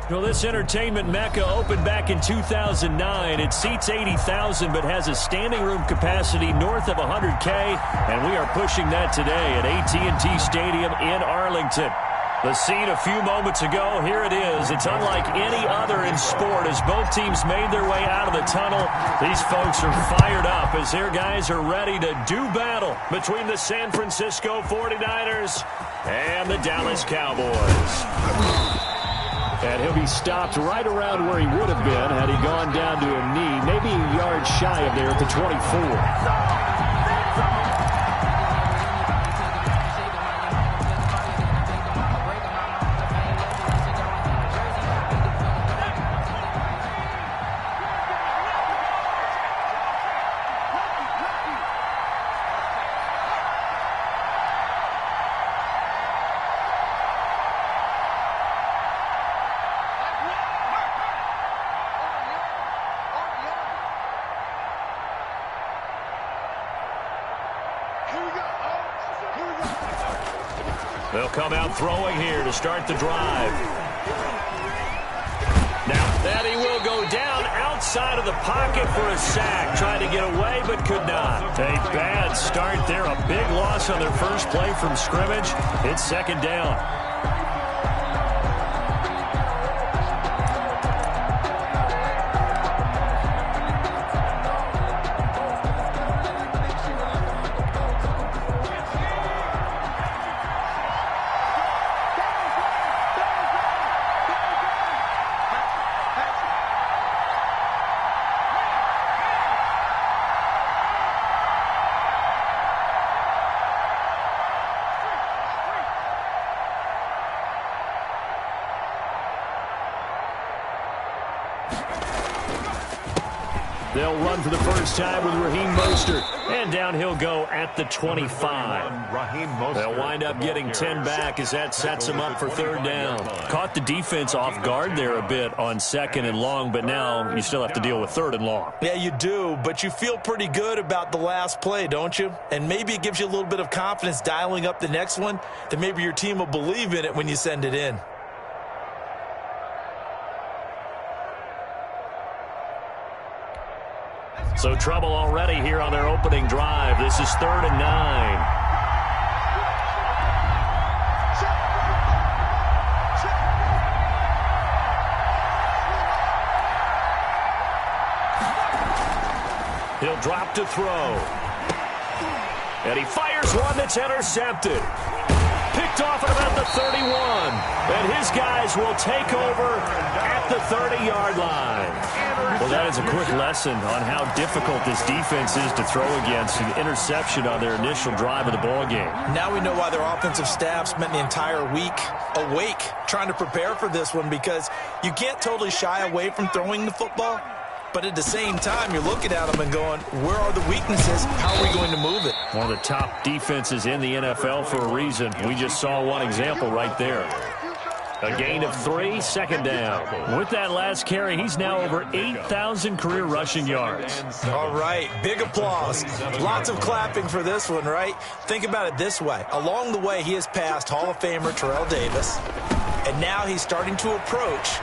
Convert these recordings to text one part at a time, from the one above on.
Well, this entertainment mecca opened back in 2009. It seats 80,000 but has a standing room capacity north of 100K, and we are pushing that today at AT&T Stadium in Arlington. The scene a few moments ago, here it is. It's unlike any other in sport as both teams made their way out of the tunnel. These folks are fired up as their guys are ready to do battle between the San Francisco 49ers and the Dallas Cowboys. And he'll be stopped right around where he would have been had he gone down to a knee, maybe a yard shy of there at the 24. They'll come out throwing here to start the drive. Now, that he will go down outside of the pocket for a sack. Trying to get away, but could not. A bad start there. A big loss on their first play from scrimmage. It's second down. They'll run for the first time with Raheem Mostert. And down he'll go at the 25. They'll wind up getting 10 back as that sets them up for third down. Caught the defense off guard there a bit on second and long, but now you still have to deal with third and long. Yeah, you do, but you feel pretty good about the last play, don't you? And maybe it gives you a little bit of confidence dialing up the next one, that maybe your team will believe in it when you send it in. So trouble already here on their opening drive. This is 3rd and 9. He'll drop to throw. And he fires one that's intercepted. Picked off at about the 31. And his guys will take over at the 30-yard line. Well, that is a quick lesson on how difficult this defense is to throw against. An interception on their initial drive of the ballgame. Now we know why their offensive staff spent the entire week awake trying to prepare for this one, because you can't totally shy away from throwing the football. But at the same time, you're looking at them and going, where are the weaknesses? How are we going to move it? One of the top defenses in the NFL for a reason. We just saw one example right there. A gain of 3, second down. With that last carry, he's now over 8,000 career rushing yards. All right, big applause. Lots of clapping for this one, right? Think about it this way. Along the way, he has passed Hall of Famer Terrell Davis, and now he's starting to approach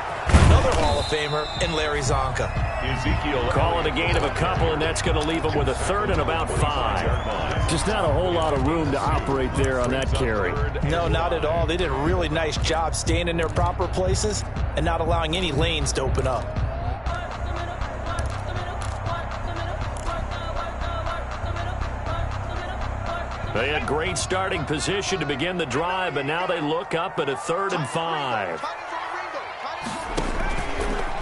another Hall of Famer in Larry Zonka. Call it a gain of a couple, and that's going to leave him with a 3rd and about 5. Just not a whole lot of room to operate there on that carry. No, not at all. They did a really nice job staying in their proper places and not allowing any lanes to open up. They had great starting position to begin the drive, but now they look up at a 3rd and 5.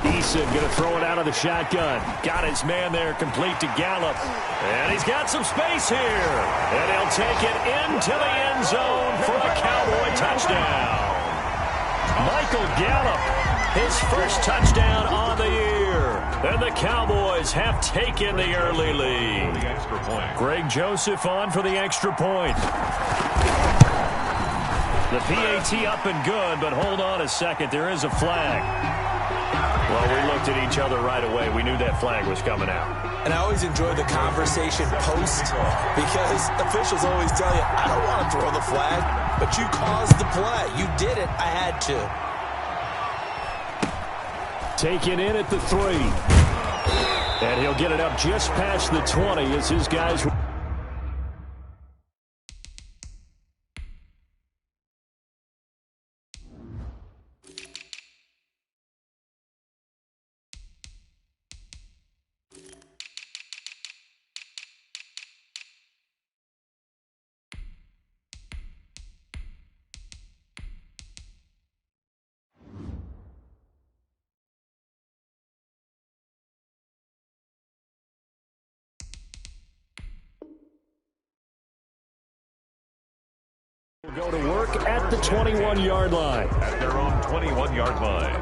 Eason going to throw it out of the shotgun. Got his man there, complete to Gallup. And he's got some space here. And he'll take it into the end zone for a Cowboy touchdown. Michael Gallup, his first touchdown on the year. And the Cowboys have taken the early lead. Greg Joseph on for the extra point. The PAT up and good, but hold on a second. There is a flag. Well, we looked at each other right away. We knew that flag was coming out. And I always enjoy the conversation post, because officials always tell you, I don't want to throw the flag, but you caused the play. You did it. I had to. Taken in at the 3. And he'll get it up just past the 20 as his guys... Go to work at the 21-yard line. At their own 21-yard line.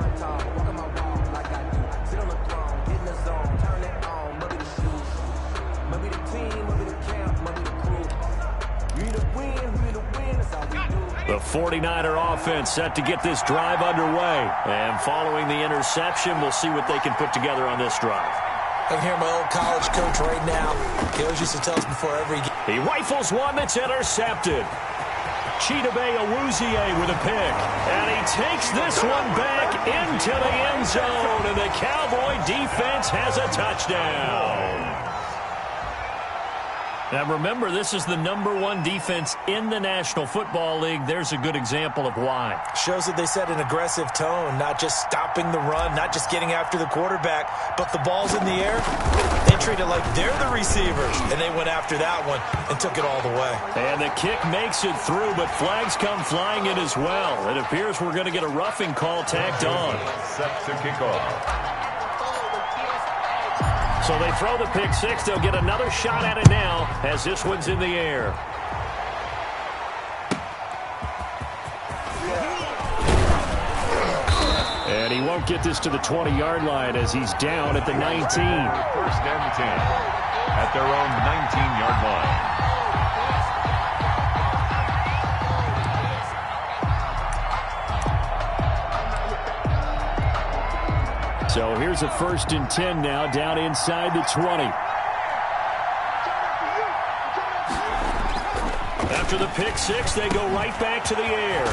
The 49er offense set to get this drive underway. And following the interception, we'll see what they can put together on this drive. I can hear my old college coach right now. He always used to tell us before every game. He rifles one that's intercepted. Chidobe Awuzie with a pick. And he takes this one back into the end zone. And the Cowboy defense has a touchdown. Now remember, this is the #1 defense in the National Football League. There's a good example of why. Shows that they set an aggressive tone, not just stopping the run, not just getting after the quarterback, but the ball's in the air. They treat it like they're the receivers, and they went after that one and took it all the way. And the kick makes it through, but flags come flying in as well. It appears we're going to get a roughing call tacked on. Set to kick off. So they throw the pick six. They'll get another shot at it now as this one's in the air. And he won't get this to the 20-yard line as he's down at the 19. First and 10 at their own 19-yard line. So here's a 1st and 10 now, down inside the 20. After the pick six, they go right back to the air.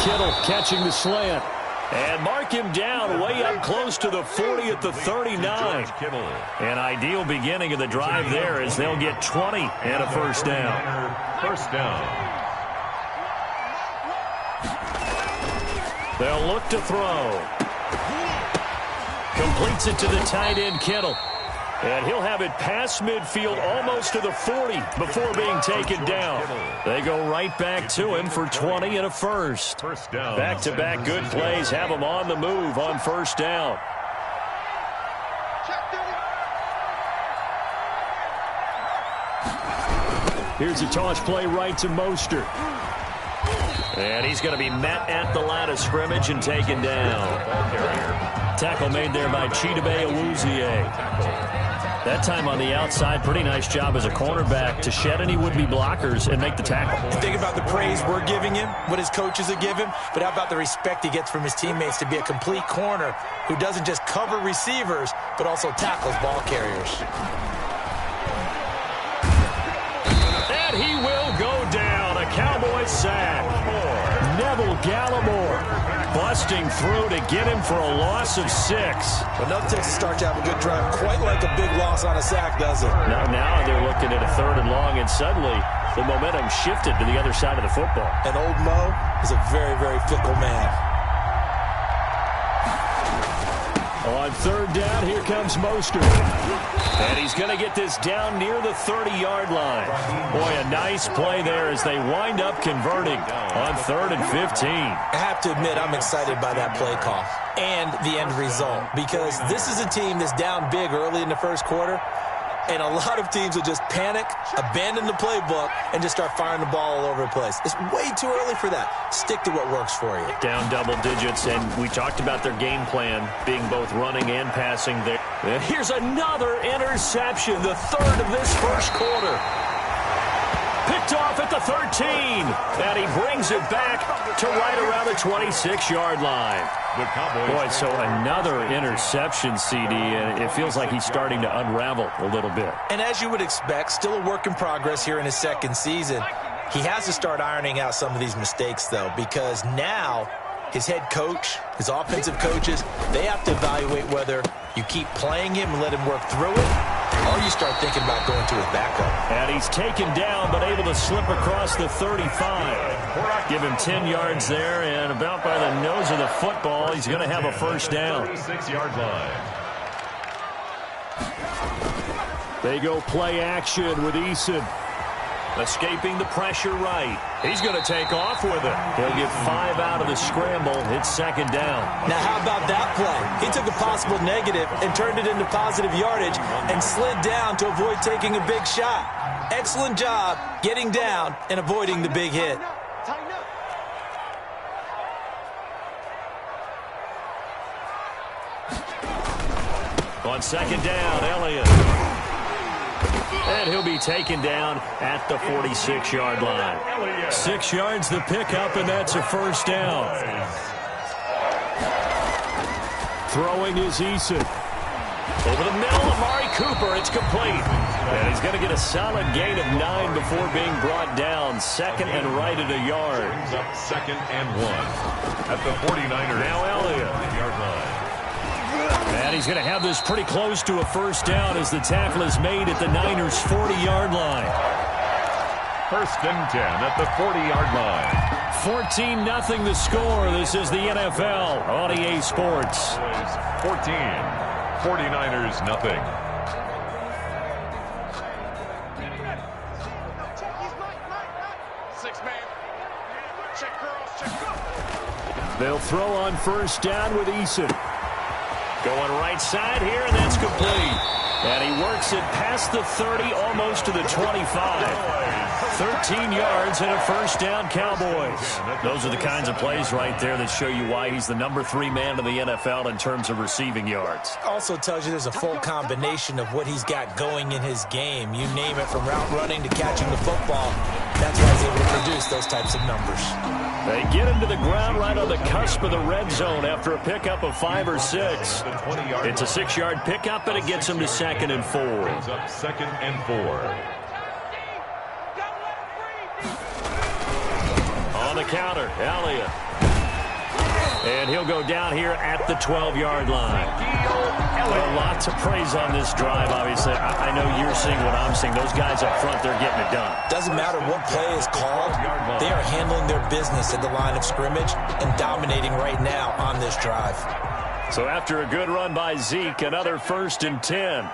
Kittle catching the slant. And mark him down way up close to the 40 at the 39. An ideal beginning of the drive there as they'll get 20 and a first down. First down. They'll look to throw. Completes it to the tight end, Kittle. And he'll have it past midfield almost to the 40 before being taken down. They go right back to him for 20 and a first. Back-to-back good plays have him on the move on first down. Here's a toss play right to Mostert. And he's going to be met at the line of scrimmage and taken down. Tackle made there by Chidobe Awuzie. That time on the outside, pretty nice job as a cornerback to shed any would-be blockers and make the tackle. Think about the praise we're giving him, what his coaches have given, but how about the respect he gets from his teammates to be a complete corner who doesn't just cover receivers, but also tackles ball carriers. And he will go down. A Cowboys sack. Neville Gallimore busting through to get him for a loss of 6. Enough takes to start to have a good drive, quite like a big loss on a sack, does it? Now they're looking at a 3rd and long, and suddenly the momentum shifted to the other side of the football. And old Mo is a very, very fickle man. On 3rd down, here comes Mostert. And he's going to get this down near the 30-yard line. Boy, a nice play there as they wind up converting on 3rd and 15. I have to admit, I'm excited by that play call and the end result, because this is a team that's down big early in the first quarter, and a lot of teams will just panic, abandon the playbook, and just start firing the ball all over the place. It's way too early for that. Stick to what works for you. Down double digits, and we talked about their game plan being both running and passing there. And here's another interception, the 3rd of this first quarter. Picked off at the 13, and he brings it back to right around the 26-yard line. Boy, so another interception, CD, and it feels like he's starting to unravel a little bit. And as you would expect, still a work in progress here in his 2nd season. He has to start ironing out some of these mistakes, though, because now his head coach, his offensive coaches, they have to evaluate whether you keep playing him and let him work through it, or you start thinking about going to his backup. And he's taken down, but able to slip across the 35. Give him 10 yards there, and about by the nose of the football, he's going to have a first down. 36-yard line. They go play action with Eason. Escaping the pressure right. He's going to take off with it. He'll get 5 out of the scramble. It's second down. Now, how about that play? He took a possible negative and turned it into positive yardage and slid down to avoid taking a big shot. Excellent job getting down and avoiding the big hit. On second down, Elliott. And he'll be taken down at the 46-yard line. 6 yards the pickup, and that's a first down. Throwing is Eason. Over the middle, Amari Cooper. It's complete. And he's going to get a solid gain of 9 before being brought down. Second and right at a yard. Brings up second and 1 at the 49ers. Now Elliott. Yard line. And he's going to have this pretty close to a first down as the tackle is made at the Niners' 40-yard line. First and 10 at the 40-yard line. 14-0 the score. This is the NFL on EA Sports. 14. 49ers nothing. They'll throw on first down with Eason. Going right side here, and that's complete. And he works it past the 30, almost to the 25. 13 yards and a first down, Cowboys. Those are the kinds of plays right there that show you why he's the number 3 man in the NFL in terms of receiving yards. Also tells you there's a full combination of what he's got going in his game. You name it, from route running to catching the football. That's why he's able to produce those types of numbers. They get him to the ground right on the cusp of the red zone after a pickup of 5 or 6. It's a 6-yard pickup, and it gets him to second and 4. Brings up second and 4. On the counter, Elliott. And he'll go down here at the 12-yard line. Well, lots of praise on this drive, obviously. I know you're seeing what I'm seeing. Those guys up front, they're getting it done. Doesn't matter what play is called. They are handling their business at the line of scrimmage and dominating right now on this drive. So after a good run by Zeke, another first and 10.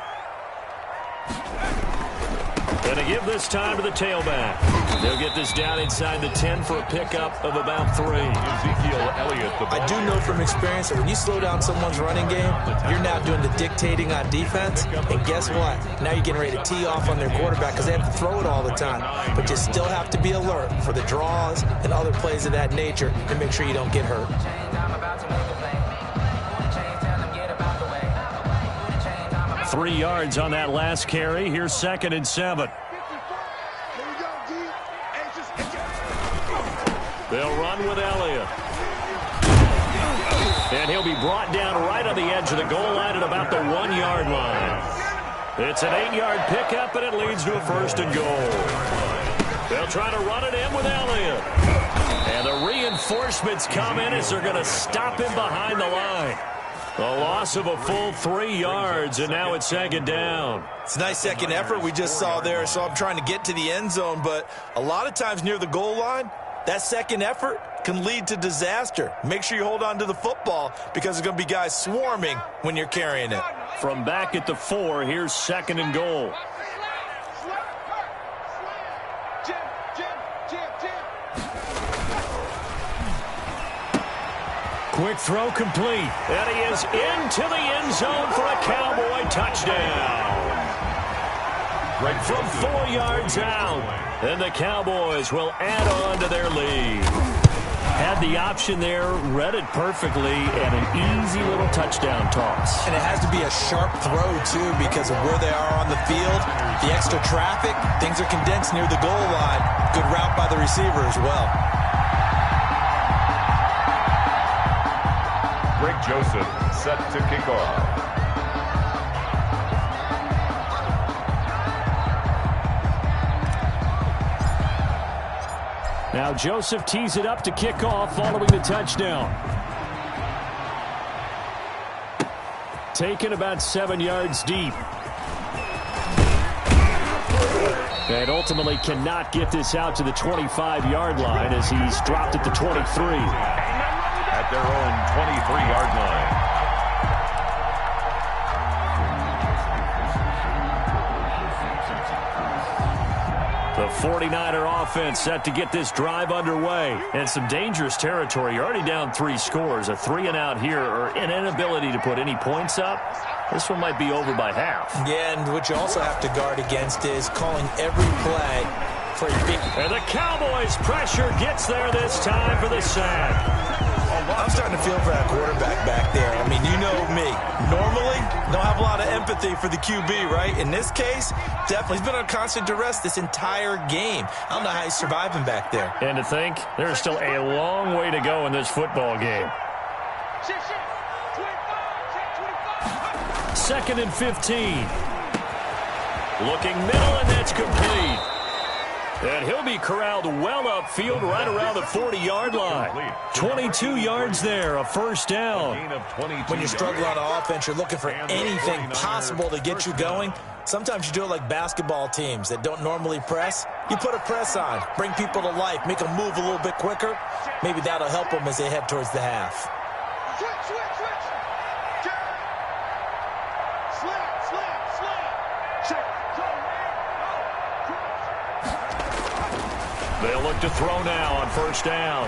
Going to give this time to the tailback. They'll get this down inside the 10 for a pickup of about 3. Ezekiel Elliott. I do know from experience that when you slow down someone's running game, you're now doing the dictating on defense. And guess what? Now you're getting ready to tee off on their quarterback because they have to throw it all the time. But you still have to be alert for the draws and other plays of that nature and make sure you don't get hurt. 3 yards on that last carry. Here's second and 7. They'll run with Elliott. And he'll be brought down right on the edge of the goal line at about the 1-yard line. It's an 8-yard pickup, and it leads to a first and goal. They'll try to run it in with Elliott. And the reinforcements come in as they're going to stop him behind the line. A loss of a full 3 yards, and now it's second down. It's a nice second effort we just saw there, so I'm trying to get to the end zone, but a lot of times near the goal line, that second effort can lead to disaster. Make sure you hold on to the football because there's going to be guys swarming when you're carrying it. From back at the 4, here's second and goal. Quick throw complete. And he is into the end zone for a Cowboy touchdown. Right from 4 yards out. And the Cowboys will add on to their lead. Had the option there, read it perfectly, and an easy little touchdown toss. And it has to be a sharp throw, too, because of where they are on the field. The extra traffic, things are condensed near the goal line. Good route by the receiver as well. Greg Joseph set to kick off. Now Joseph tees it up to kick off following the touchdown. Taken about 7 yards deep. And ultimately cannot get this out to the 25-yard line as he's dropped at the 23. At their own 23-yard line. The 49er offense set to get this drive underway. And some dangerous territory. You're already down 3 scores. A 3-and-out here or an inability to put any points up. This one might be over by half. Yeah, and what you also have to guard against is calling every play for a big... And the Cowboys pressure gets there this time for the sack. I'm starting to feel for that quarterback back there. I mean, you know me. Normally, don't have a lot of empathy for the QB, right? In this case, definitely. He's been on constant duress this entire game. I don't know how he's surviving back there. And to think, there's still a long way to go in this football game. 2nd and 15. Looking middle, and that's complete. And he'll be corralled well upfield right around the 40-yard line. 22 yards there, a first down. When you're struggling on offense, you're looking for anything possible to get you going. Sometimes you do it like basketball teams that don't normally press. You put a press on, bring people to life, make them move a little bit quicker. Maybe that'll help them as they head towards the half. They'll look to throw now on first down.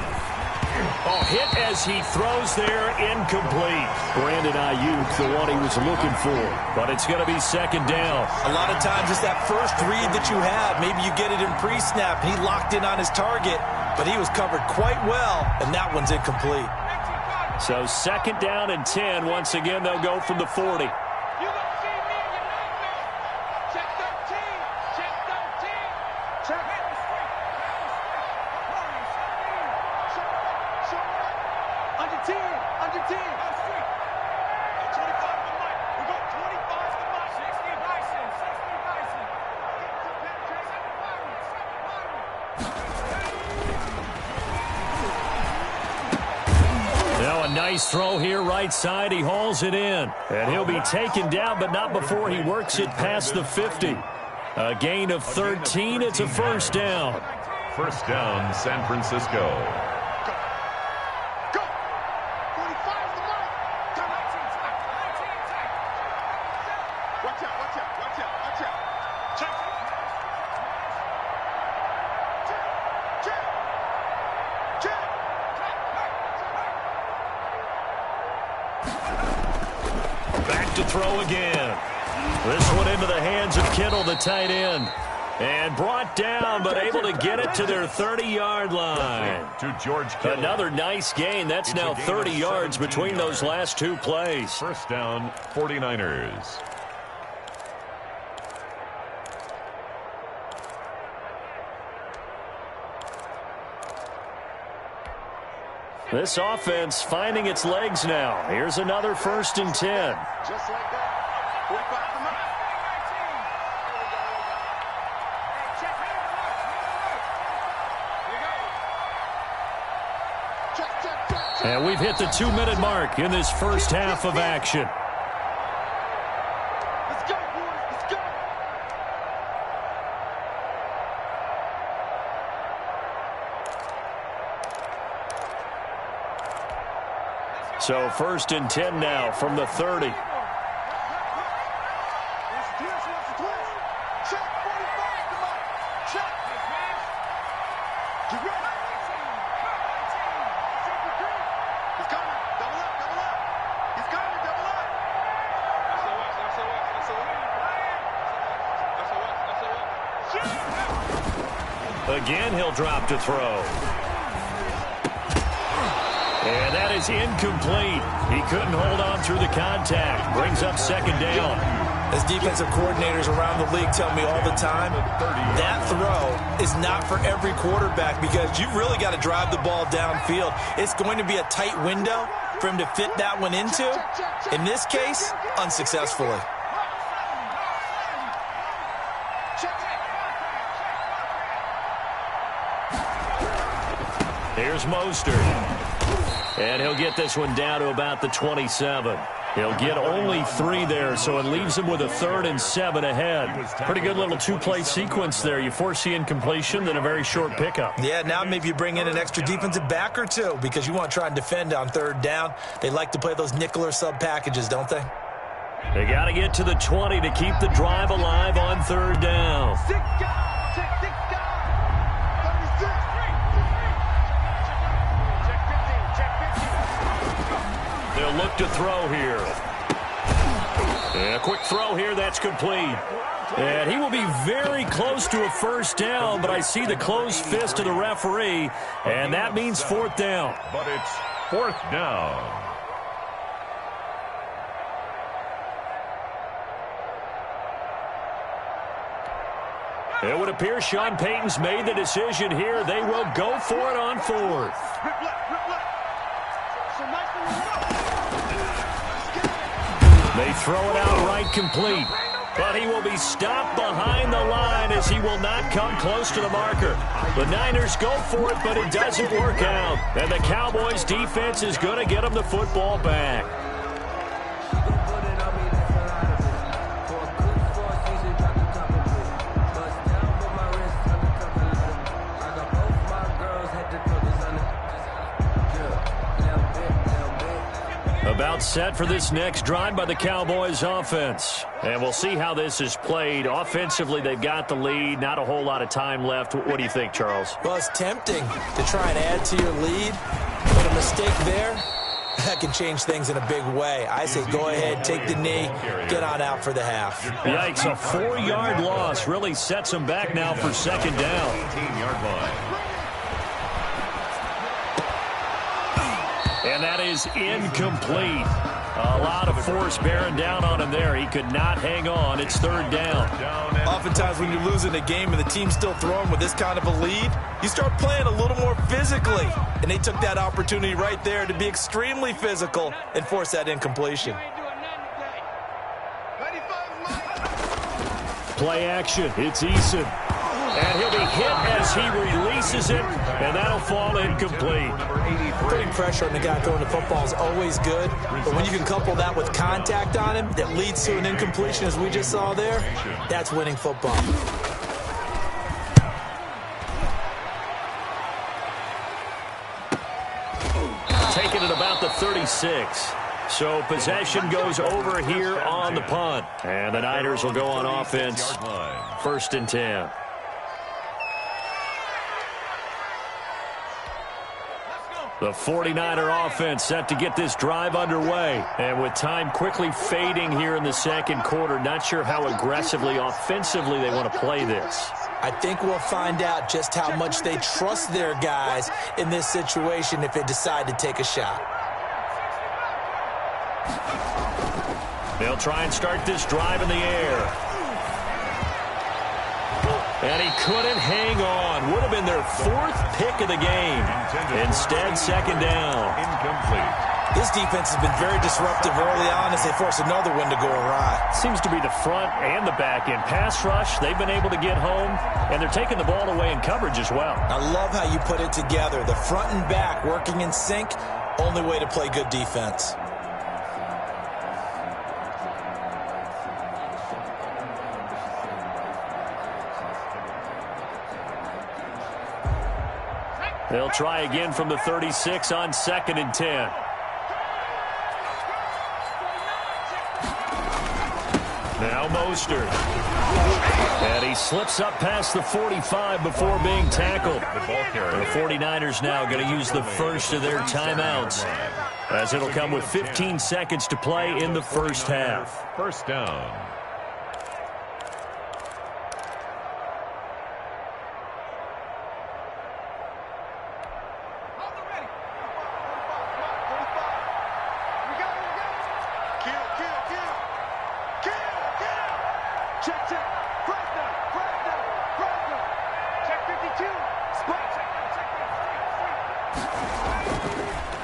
Oh, hit as he throws there, incomplete. Brandon Ayuk, the one he was looking for. But it's going to be 2nd down. A lot of times it's that first read that you have. Maybe you get it in pre-snap. He locked in on his target, but he was covered quite well, and that one's incomplete. So 2nd down and 10. Once again, they'll go from the 40. Nice throw here, right side. He hauls it in. And he'll be taken down, but not before he works it past the 50. A gain of 13. It's a first down. First down, San Francisco. To throw again. This one into the hands of Kittle, the tight end. And brought down, but able to get it to their 30-yard line. To George Kittle. Another nice gain. That's now 30 yards between those last 2 plays. First down, 49ers. This offense finding its legs now. Here's another 1st and 10. Just like that. 45 to mark. And we've hit the 2-minute mark in this first half of action. Let's go, boys. Let's go. So 1st and 10 now from the 30. Again, he'll drop to throw. And that is incomplete. He couldn't hold on through the contact. Brings up 2nd down. As defensive coordinators around the league tell me all the time, that throw is not for every quarterback because you've really got to drive the ball downfield. It's going to be a tight window for him to fit that one into. In this case, unsuccessfully. Here's Mostert. And he'll get this one down to about the 27. He'll get only 3 there, so it leaves him with a 3rd and 7 ahead. Pretty good little 2-play sequence there. You force the incompletion, then a very short pickup. Yeah, now maybe you bring in an extra defensive back or 2 because you want to try and defend on 3rd down. They like to play those nickel or sub packages, don't they? They got to get to the 20 to keep the drive alive on 3rd down. 6 guys. Check 6 guys. 36. They'll look to throw here. And a quick throw here, that's complete. And he will be very close to a 1st down, but I see the closed fist of the referee, and that means 4th down. But it's 4th down. It would appear Sean Payton's made the decision here. They will go for it on 4th. They throw it out right complete. But he will be stopped behind the line as he will not come close to the marker. The Niners go for it, but it doesn't work out. And the Cowboys defense is going to get them the football back. About set for this next drive by the Cowboys offense. And we'll see how this is played. Offensively, they've got the lead. Not a whole lot of time left. What do you think, Charles? Well, it's tempting to try and add to your lead, but a mistake there, that can change things in a big way. I say go ahead, take the knee, get on out for the half. Yikes, a 4-yard loss really sets them back now for 2nd down. 18-yard line. And that is incomplete. A lot of force bearing down on him there. He could not hang on. It's 3rd down. Oftentimes when you're losing a game and the team's still throwing with this kind of a lead, you start playing a little more physically. And they took that opportunity right there to be extremely physical and force that incompletion. Play action. It's Eason. And he'll be hit as he releases it, and that'll fall incomplete. Putting pressure on the guy throwing the football is always good, but when you can couple that with contact on him that leads to an incompletion, as we just saw there, that's winning football. Taking it about the 36. So possession goes over here on the punt. And the Niners will go on offense. 1st and 10. The 49er offense set to get this drive underway. And with time quickly fading here in the 2nd quarter, not sure how aggressively, offensively they want to play this. I think we'll find out just how much they trust their guys in this situation if they decide to take a shot. They'll try and start this drive in the air. And he couldn't hang on. Would have been their 4th pick of the game. Instead, 2nd down. Incomplete. This defense has been very disruptive early on as they force another one to go awry. Seems to be the front and the back end. Pass rush, they've been able to get home, and they're taking the ball away in coverage as well. I love how you put it together. The front and back working in sync, only way to play good defense. They'll try again from the 36 on 2nd and 10. Now Mostert. And he slips up past the 45 before being tackled. The 49ers now going to use the first of their timeouts, as it'll come with 15 seconds to play in the 1st half. 1st down.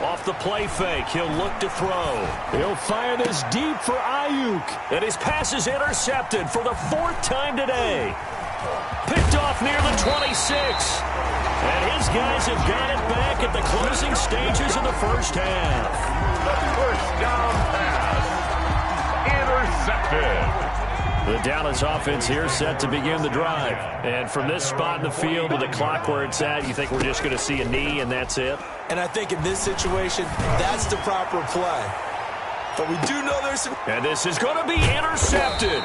Off the play fake, he'll look to throw. He'll fire this deep for Ayuk. And his pass is intercepted for the 4th time today. Picked off near the 26. And his guys have got it back at the closing stages of the first half. The first down pass. Intercepted. The Dallas offense here set to begin the drive. And from this spot in the field with the clock where it's at, you think we're just going to see a knee and that's it? And I think in this situation, that's the proper play. But we do know there's some... And this is going to be intercepted.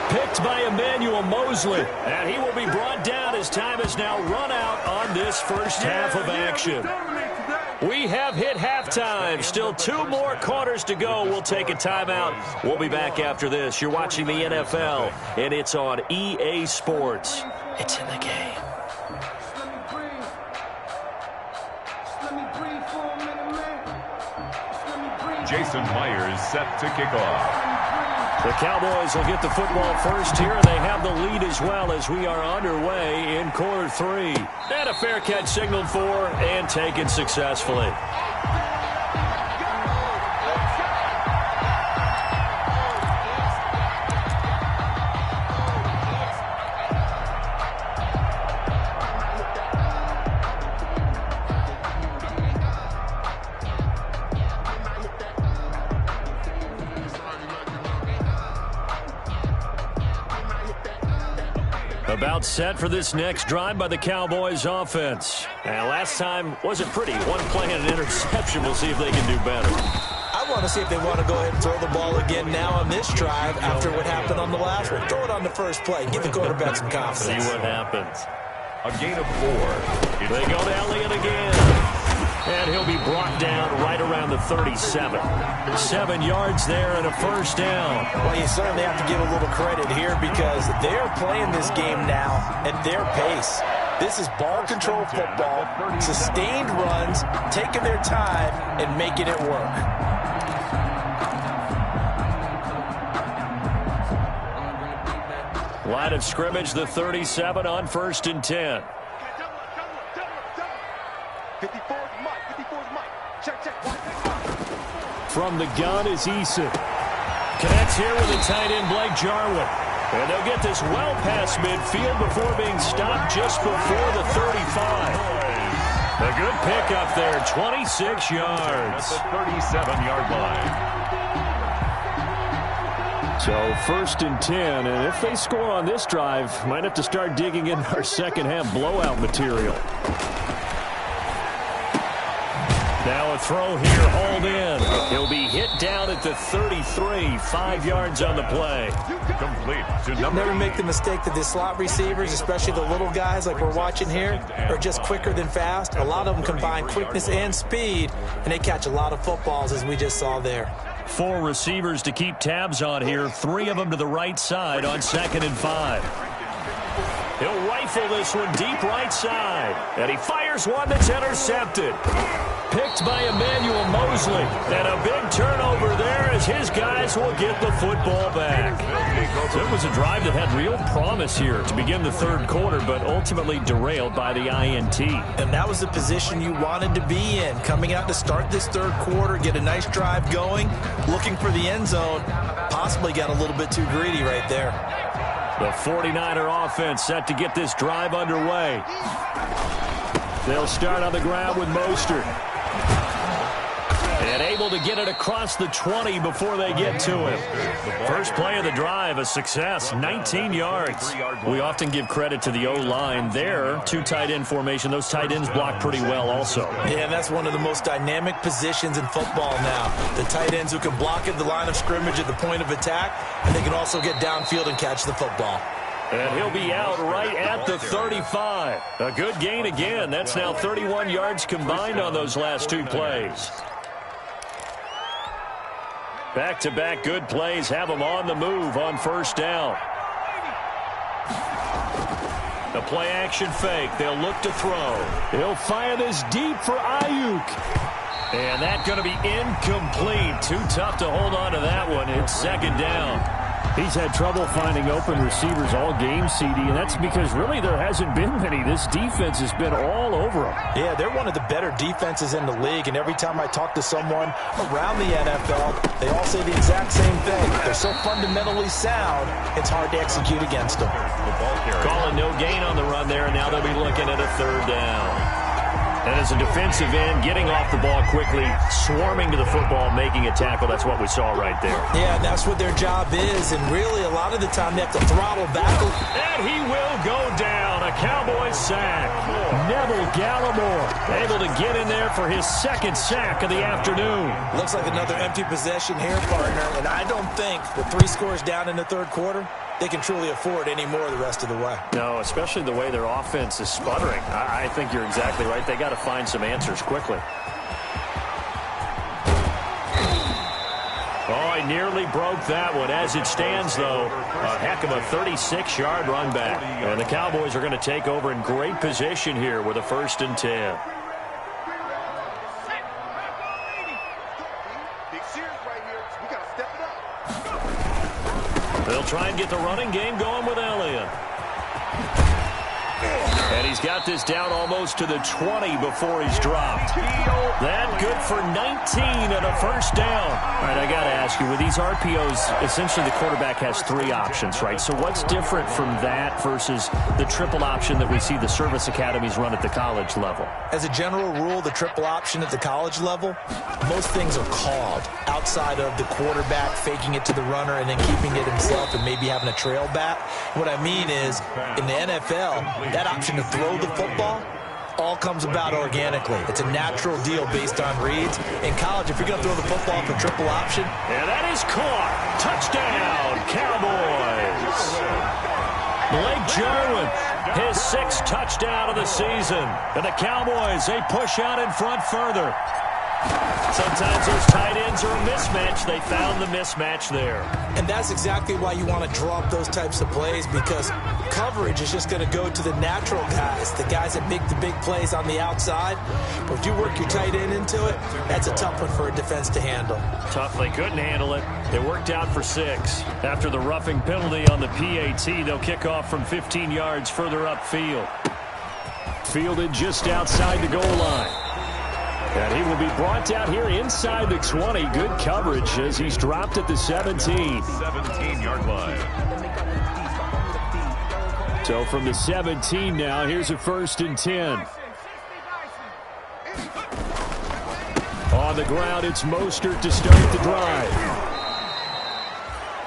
Picked by Emmanuel Mosley. And he will be brought down as time is now run out on this first half of action. We have hit halftime. Still 2 more quarters to go. We'll take a timeout. We'll be back after this. You're watching the NFL, and it's on EA Sports. It's in the game. Jason Myers set to kick off. The Cowboys will get the football first here, and they have the lead as well as we are underway in quarter 3. And a fair catch signaled for and taken successfully. About set for this next drive by the Cowboys offense. And last time wasn't pretty. One play and an interception. We'll see if they can do better. I want to see if they want to go ahead and throw the ball again now on this drive after what happened on the last one. Throw it on the first play. Give the quarterback some confidence. See what happens. A gain of 4. They go to Elliott again. And he'll be brought down right around the 37. 7 yards there and a first down. Well, you certainly have to give a little credit here because they're playing this game now at their pace. This is ball control football, sustained runs, taking their time and making it work. Line of scrimmage, the 37 on 1st and 10. 54's Mike. Check. From the gun is Eason. Connects here with the tight end, Blake Jarwin. And they'll get this well past midfield before being stopped just before the 35. A good pickup there, 26 yards. At the 37-yard line. So 1st and 10, and if they score on this drive, might have to start digging in our second half blowout material. Now a throw here, hauled in. He'll be hit down at the 33, 5 yards on the play. Complete to number. Never make the mistake that the slot receivers, especially the little guys like we're watching here, are just quicker than fast. A lot of them combine quickness and speed, and they catch a lot of footballs as we just saw there. 4 receivers to keep tabs on here, 3 of them to the right side on 2nd and 5. He'll rifle this one deep right side, and he fires one that's intercepted. Picked by Emmanuel Mosley, and a big turnover there as his guys will get the football back. So it was a drive that had real promise here to begin the 3rd quarter, but ultimately derailed by the INT. And that was the position you wanted to be in, coming out to start this 3rd quarter, get a nice drive going, looking for the end zone, possibly got a little bit too greedy right there. The 49er offense set to get this drive underway. They'll start on the ground with Mostert. And able to get it across the 20 before they get to him. First play of the drive, a success, 19 yards. We often give credit to the O-line there. 2 tight end formation. Those tight ends block pretty well also. Yeah, that's one of the most dynamic positions in football now. The tight ends who can block at the line of scrimmage at the point of attack, and they can also get downfield and catch the football. And he'll be out right at the 35. A good gain again. That's now 31 yards combined on those last 2 plays. Back-to-back good plays have them on the move on 1st down. The play-action fake. They'll look to throw. He'll fire this deep for Ayuk. And that's going to be incomplete. Too tough to hold on to that one. It's 2nd down. He's had trouble finding open receivers all game, CD, and that's because really there hasn't been many. This defense has been all over him. Yeah, they're one of the better defenses in the league, and every time I talk to someone around the NFL, they all say the exact same thing. They're so fundamentally sound, it's hard to execute against them. Calling no gain on the run there, and now they'll be looking at a third down. And as a defensive end, getting off the ball quickly, swarming to the football, making a tackle, that's what we saw right there. Yeah, and that's what their job is, and really a lot of the time they have to throttle back. And he will go down, a Cowboys sack. Neville Gallimore able to get in there for his second sack of the afternoon. Looks like another empty possession here, partner, and I don't think with 3 scores down in the third quarter, they can truly afford any more the rest of the way. No, especially the way their offense is sputtering. I think you're exactly right. They got to find some answers quickly. Oh, I nearly broke that one. As it stands, though, a heck of a 36-yard run back. And the Cowboys are going to take over in great position here with a 1st and 10. They'll try and get the running game going with Elliott. And he's got this down almost to the 20 before he's dropped. That good for 19 and a 1st down. All right, I got to ask you, with these RPOs, essentially the quarterback has 3 options, right? So what's different from that versus the triple option that we see the service academies run at the college level? As a general rule, the triple option at the college level, most things are called outside of the quarterback faking it to the runner and then keeping it himself and maybe having a trail back. What I mean is, in the NFL, that option to throw the football all comes about organically. It's a natural deal based on reads. In college, if you're going to throw the football for triple option. And that is caught. Touchdown, Cowboys. Blake Jarwin, his 6th touchdown of the season. And the Cowboys, they push out in front further. Sometimes those tight ends are a mismatch. They found the mismatch there. And that's exactly why you want to draw up those types of plays, because coverage is just going to go to the natural guys, the guys that make the big plays on the outside. But if you work your tight end into it, that's a tough one for a defense to handle. Tough. They couldn't handle it. It worked out for 6. After the roughing penalty on the PAT, they'll kick off from 15 yards further upfield. Fielded just outside the goal line. And he will be brought down here inside the 20. Good coverage as he's dropped at the 17. 17-yard line. So from the 17 now, here's a 1st and 10. On the ground, it's Mostert to start the drive.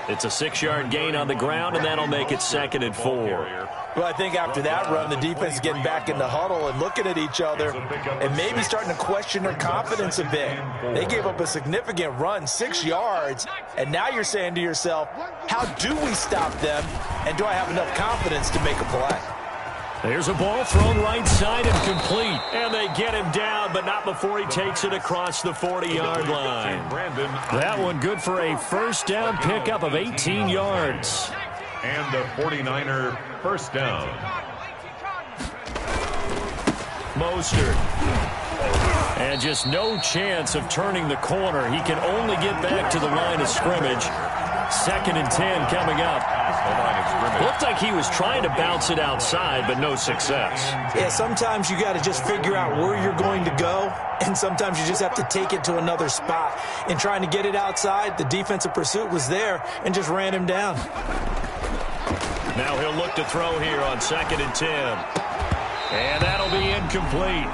It's a 6-yard gain on the ground, and that'll make it 2nd and 4. Well, I think after that run, the defense is getting back in the huddle and looking at each other and maybe starting to question their confidence a bit. They gave up a significant run, 6 yards, and now you're saying to yourself, how do we stop them, and do I have enough confidence to make a play? There's a ball thrown right side and complete. And they get him down, but not before he takes it across the 40-yard line. That one good for a 1st down pickup of 18 yards. And the 49er 1st down. Mostert. And just no chance of turning the corner. He can only get back to the line of scrimmage. 2nd and 10 coming up. Looked like he was trying to bounce it outside, but no success. Yeah, sometimes you got to just figure out where you're going to go, and sometimes you just have to take it to another spot. In trying to get it outside, the defensive pursuit was there and just ran him down. Now he'll look to throw here on 2nd and 10. And that'll be incomplete.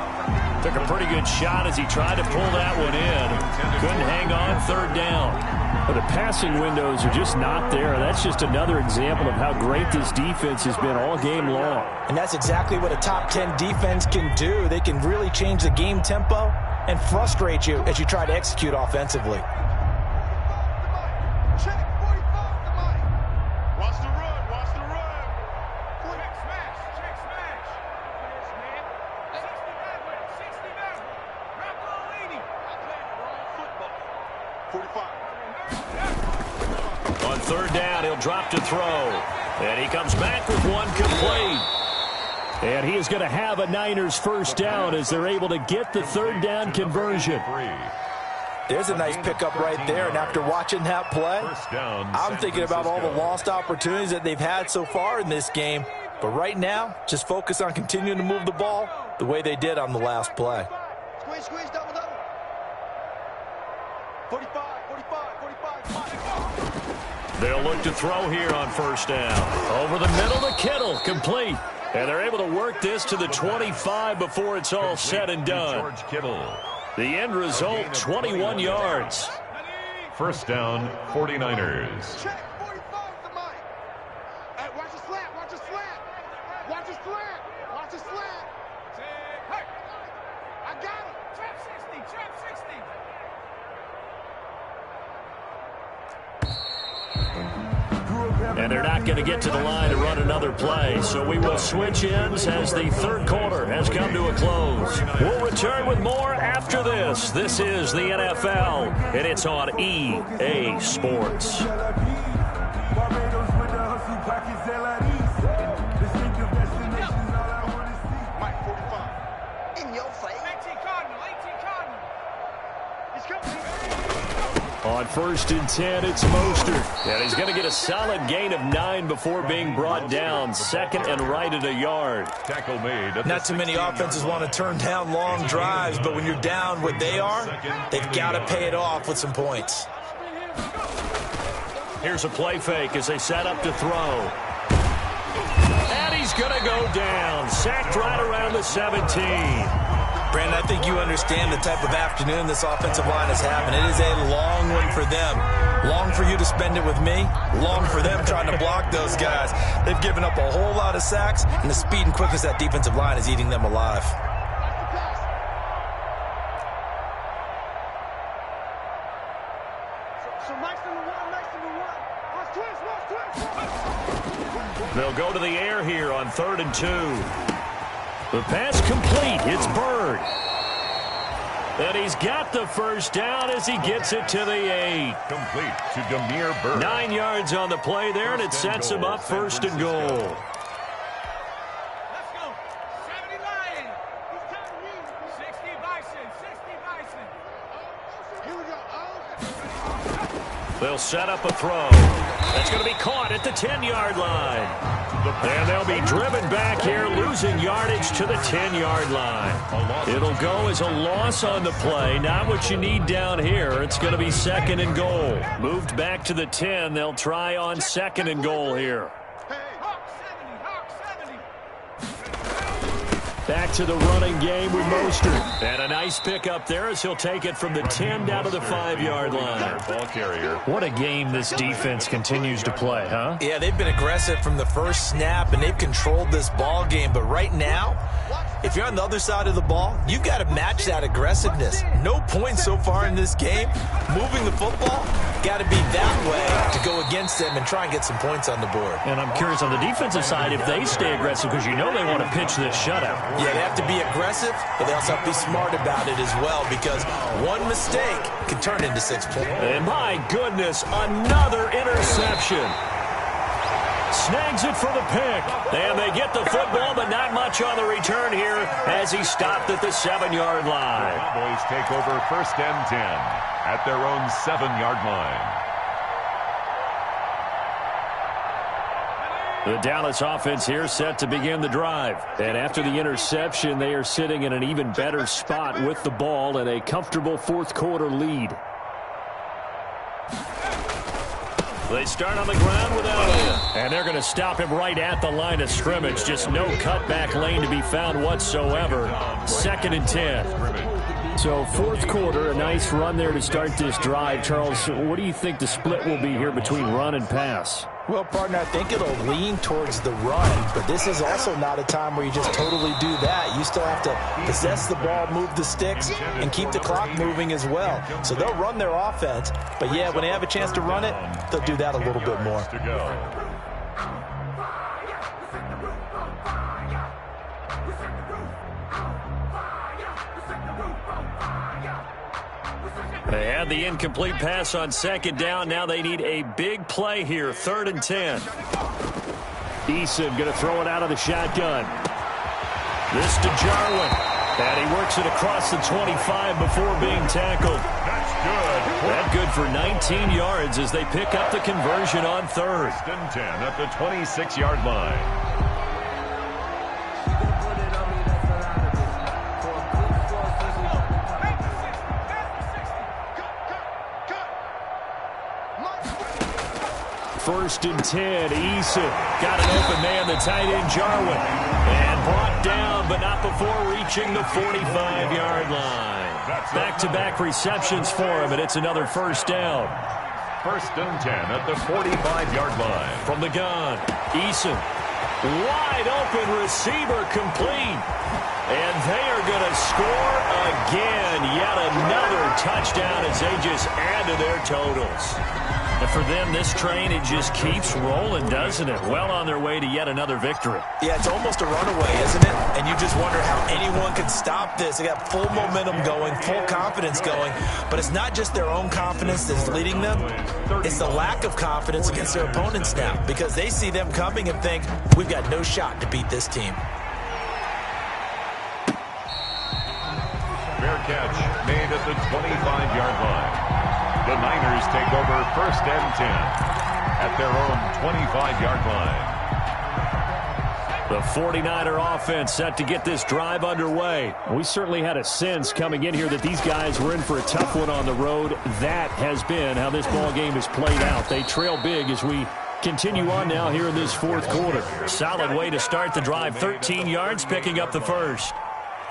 Took a pretty good shot as he tried to pull that one in. Couldn't hang on, 3rd down. But the passing windows are just not there. That's just another example of how great this defense has been all game long. And that's exactly what a top 10 defense can do. They can really change the game tempo and frustrate you as you try to execute offensively. On 3rd down, he'll drop to throw. And he comes back with one complete. And he is going to have a Niners 1st down as they're able to get the 3rd down conversion. There's a nice pickup right there, and after watching that play, I'm thinking about all the lost opportunities that they've had so far in this game. But right now, just focus on continuing to move the ball the way they did on the last play. Squeeze, double. 45, 45, 45. They'll look to throw here on first down. Over the middle to Kittle, complete. And they're able to work this to the 25 before it's all said and done. George Kittle. The end result, 21 yards. First down, 49ers. Check, 45 the mic. Hey, watch the slant, watch the slant. Watch the slant, watch the slant. Hey, I got him. Trap 60, trap 60. And they're not going to get to the line to run another play. So we will switch ends as the third quarter has come to a close. We'll return with more after this. This is the NFL, and it's on EA Sports. Mike 45. In your face. 18 Cardinal, 18 Cardinal. He's coming. On first and 10, it's Mostert. And he's going to get a solid gain of 9 before being brought down. Second and right at a yard. Tackle made. Not too many offenses want to turn down long drives, but when you're down what they are, they've got to pay it off with some points. Here's a play fake as they set up to throw. And he's going to go down. Sacked right around the 17. Brandon, I think you understand the type of afternoon this offensive line is having. It is a long one for them. Long for you to spend it with me. Long for them trying to block those guys. They've given up a whole lot of sacks, and the speed and quickness of that defensive line is eating them alive. So nice number one, nice number one. Watch twist. They'll go to the air here on 3rd and 2. The pass complete. It's Bird. And he's got the first down as he gets it to the 8. Complete to Demir Bird. 9 yards on the play there, and it sets him up 1st and goal. Let's go. 70 Lions. He's telling me. 60 Bison, 60 Bison. Here we go. They'll set up a throw. That's going to be caught at the 10-yard line. And they'll be driven back here, losing yardage to the 10-yard line. It'll go as a loss on the play. Not what you need down here. It's going to be 2nd and goal. Moved back to the 10. They'll try on 2nd and goal here. Back to the running game with Mostert. And a nice pickup there as he'll take it from the 10 down to the 5-yard line. Ball carrier. What a game this defense continues to play, huh? Yeah, they've been aggressive from the first snap, and they've controlled this ball game. But right now, if you're on the other side of the ball, you've got to match that aggressiveness. No points so far in this game. Moving the football, got to be that way to go against them and try and get some points on the board. And I'm curious on the defensive side if they stay aggressive, because you know they want to pitch this shutout. Yeah, they have to be aggressive, but they also have to be smart about it as well, because one mistake can turn into 6 points. And my goodness, another interception. Snags it for the pick. And they get the football, but not much on the return here as he stopped at the 7-yard line. Cowboys take over 1st and 10 at their own 7-yard line. The Dallas offense here set to begin the drive. And after the interception, they are sitting in an even better spot with the ball and a comfortable 4th quarter lead. They start on the ground with Elliott. And they're going to stop him right at the line of scrimmage. Just no cutback lane to be found whatsoever. 2nd and 10. So 4th quarter, a nice run there to start this drive. Charles, what do you think the split will be here between run and pass? Well, partner, I think it'll lean towards the run, but this is also not a time where you just totally do that. You still have to possess the ball, move the sticks, and keep the clock moving as well. So they'll run their offense, but yeah, when they have a chance to run it, they'll do that a little bit more. To go. They had the incomplete pass on 2nd down. Now they need a big play here. 3rd and 10. Eason going to throw it out of the shotgun. This to Jarwin. And he works it across the 25 before being tackled. That's good. That good for 19 yards as they pick up the conversion on 3rd. 1st and 10 at the 26-yard line. 1st and 10. Eason got an open man, the tight end Jarwin. And brought down, but not before reaching the 45-yard line. Back-to-back receptions for him, and it's another 1st down. 1st and 10 at the 45-yard line. From the gun, Eason. Wide open receiver complete. And they are going to score again. Yet another touchdown as they just add to their totals. And for them, this train, it just keeps rolling, doesn't it? Well on their way to yet another victory. Yeah, it's almost a runaway, isn't it? And you just wonder how anyone can stop this. They got full momentum going, full confidence going. But it's not just their own confidence that's leading them. It's the lack of confidence against their opponents now, because they see them coming and think, we've got no shot to beat this team. Fair catch made at the 25-yard line. The Niners take over 1st and 10 at their own 25-yard line. The 49er offense set to get this drive underway. We certainly had a sense coming in here that these guys were in for a tough one on the road. That has been how this ball game has played out. They trail big as we continue on now here in this 4th quarter. Solid way to start the drive. 13 yards, picking up the 1st.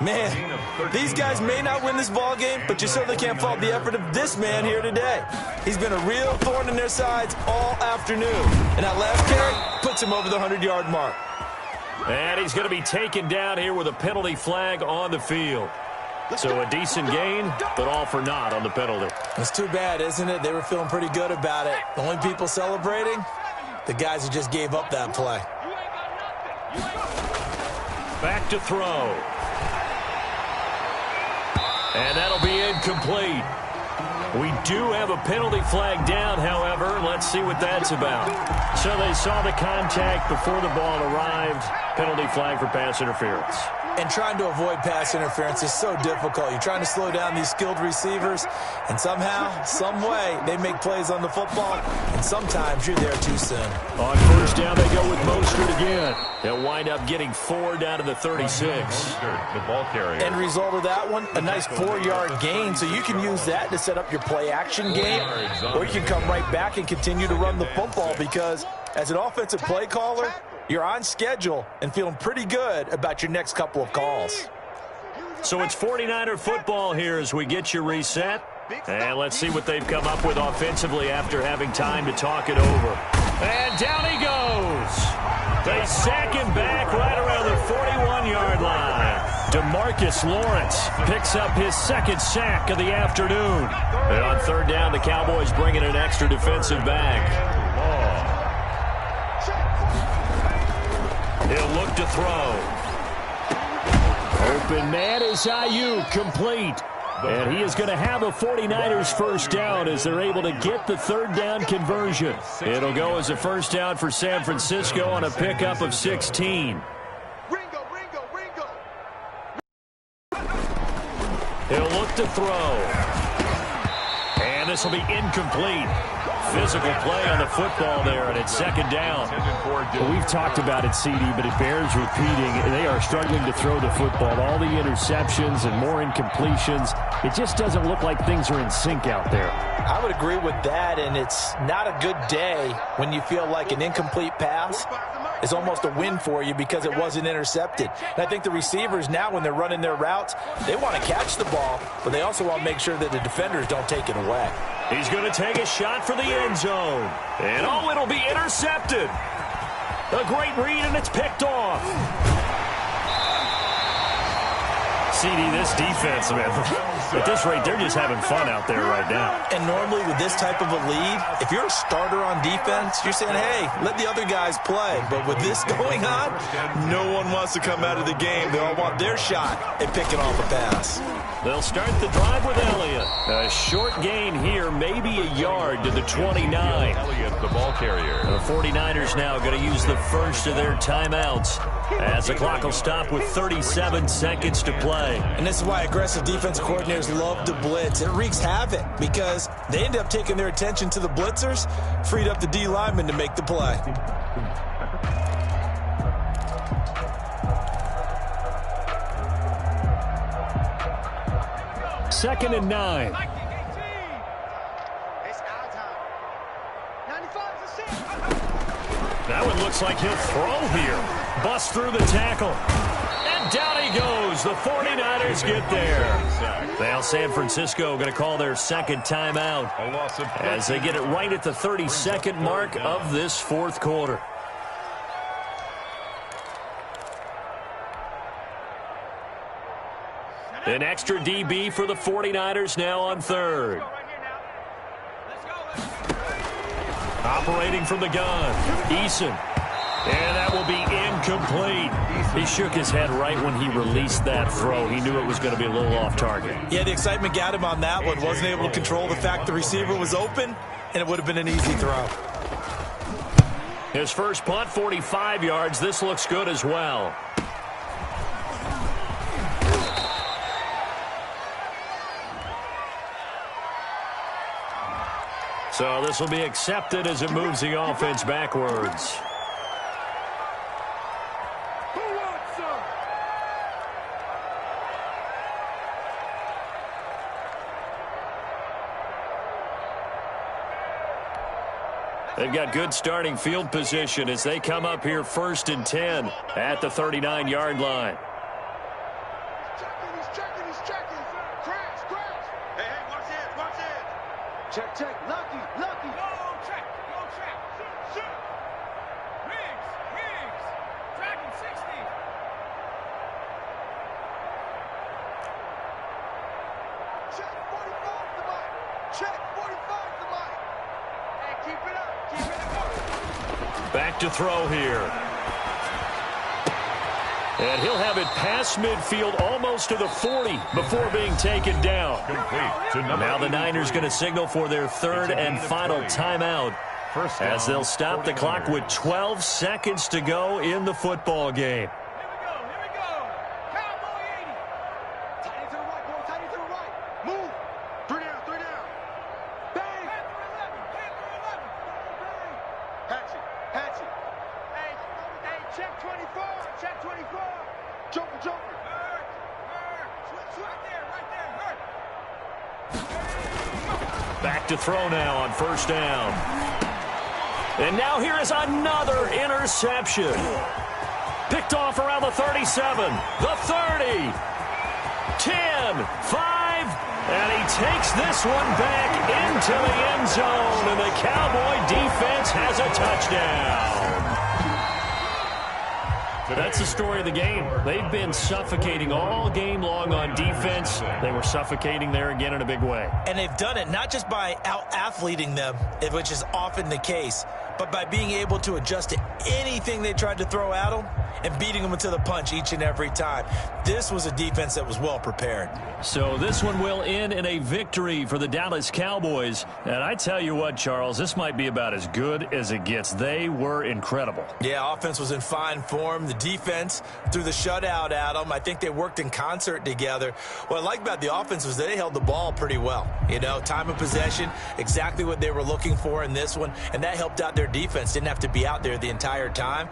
Man, these guys may not win this ball game, but you certainly can't fault the effort of this man here today. He's been a real thorn in their sides all afternoon. And that last carry puts him over the 100-yard mark. And he's going to be taken down here with a penalty flag on the field. So a decent gain, but all for naught on the penalty. It's too bad, isn't it? They were feeling pretty good about it. The only people celebrating, the guys who just gave up that play. Back to throw. And that'll be incomplete. We do have a penalty flag down, however. Let's see what that's about. So they saw the contact before the ball arrived. Penalty flag for pass interference. And trying to avoid pass interference is so difficult. You're trying to slow down these skilled receivers, and somehow, some way, they make plays on the football, and sometimes you're there too soon. On 1st down, they go with Mostert again. They'll wind up getting 4 down to the 36. The ball carrier. End result of that one, a nice 4-yard gain, so you can use that to set up your play-action game, or you can come right back and continue to run the football, because as an offensive play caller, you're on schedule and feeling pretty good about your next couple of calls. So it's 49er football here as we get you reset. And let's see what they've come up with offensively after having time to talk it over. And down he goes. They sack him back right around the 41-yard line. DeMarcus Lawrence picks up his 2nd sack of the afternoon. And on 3rd down, the Cowboys bring in an extra defensive back. He'll look to throw. Open man is Ayuk, complete. And he is going to have a 49ers 1st down as they're able to get the 3rd down conversion. It'll go as a 1st down for San Francisco on a pickup of 16. He'll look to throw. And this will be incomplete. Physical play on the football there, and it's 2nd down. Well, we've talked about it, CD, but it bears repeating. They are struggling to throw the football. All the interceptions and more incompletions. It just doesn't look like things are in sync out there. I would agree with that, and it's not a good day when you feel like an incomplete pass is almost a win for you because it wasn't intercepted. And I think the receivers now, when they're running their routes, they want to catch the ball, but they also want to make sure that the defenders don't take it away. He's going to take a shot for the end zone. And, oh, it'll be intercepted. A great read, and it's picked off. CD, this defense, man, at this rate, they're just having fun out there right now. And normally with this type of a lead, if you're a starter on defense, you're saying, hey, let the other guys play. But with this going on, no one wants to come out of the game. They all want their shot at picking off a pass. They'll start the drive with Elliott. A short gain here, maybe a yard to the 29. Elliott, the ball carrier. The 49ers now going to use the first of their timeouts as the clock will stop with 37 seconds to play. And this is why aggressive defense coordinators love to blitz. It wreaks havoc because they end up taking their attention to the blitzers, freed up the D lineman to make the play. Second and 9. That one looks like he'll throw here. Bust through the tackle. And down he goes. The 49ers get there. Now San Francisco going to call their second timeout as they get it right at the 32nd mark of this fourth quarter. An extra DB for the 49ers now on third. Operating from the gun, Eason. And that will be incomplete. He shook his head right when he released that throw. He knew it was going to be a little off target. Yeah, the excitement got him on that one. Wasn't able to control the fact the receiver was open, and it would have been an easy throw. His first punt, 45 yards. This looks good as well. So this will be accepted as it moves the offense backwards. They've got good starting field position as they come up here 1st and 10 at the 39-yard line. He's checking. Crash. Hey, watch it. Check. Lucky. Go check. Shoot. Riggs. Tracking 60. Check 45 to Mike. Hey, keep it up. Back to throw here. And he'll have it past midfield almost to the 40 before being taken down. Now the Niners going to signal for their third and final timeout as they'll stop the clock with 12 seconds to go in the football game. Here we go. Cowboy 80. Tight end to the right, boy. Move. Three down. Bang. Panther 11. Hatchet. Hey, check 24. Joker. Hurt. Switch right there. Hurt. Back to throw now on first down. And now here is another interception. Picked off around the 37, the 30, 10, 5, and he takes this one back into the end zone, and the Cowboy defense has a touchdown. That's the story of the game. They've been suffocating all game long on defense. They were suffocating there again in a big way. And they've done it not just by out-athleting them, which is often the case, but by being able to adjust to anything they tried to throw at them and beating them to the punch each and every time. This was a defense that was well prepared. So this one will end in a victory for the Dallas Cowboys. And I tell you what, Charles, this might be about as good as it gets. They were incredible. Yeah, offense was in fine form. The defense threw the shutout at them. I think they worked in concert together. What I like about the offense was they held the ball pretty well. You know, time of possession, exactly what they were looking for in this one, and that helped out their defense. Didn't have to be out there the entire time.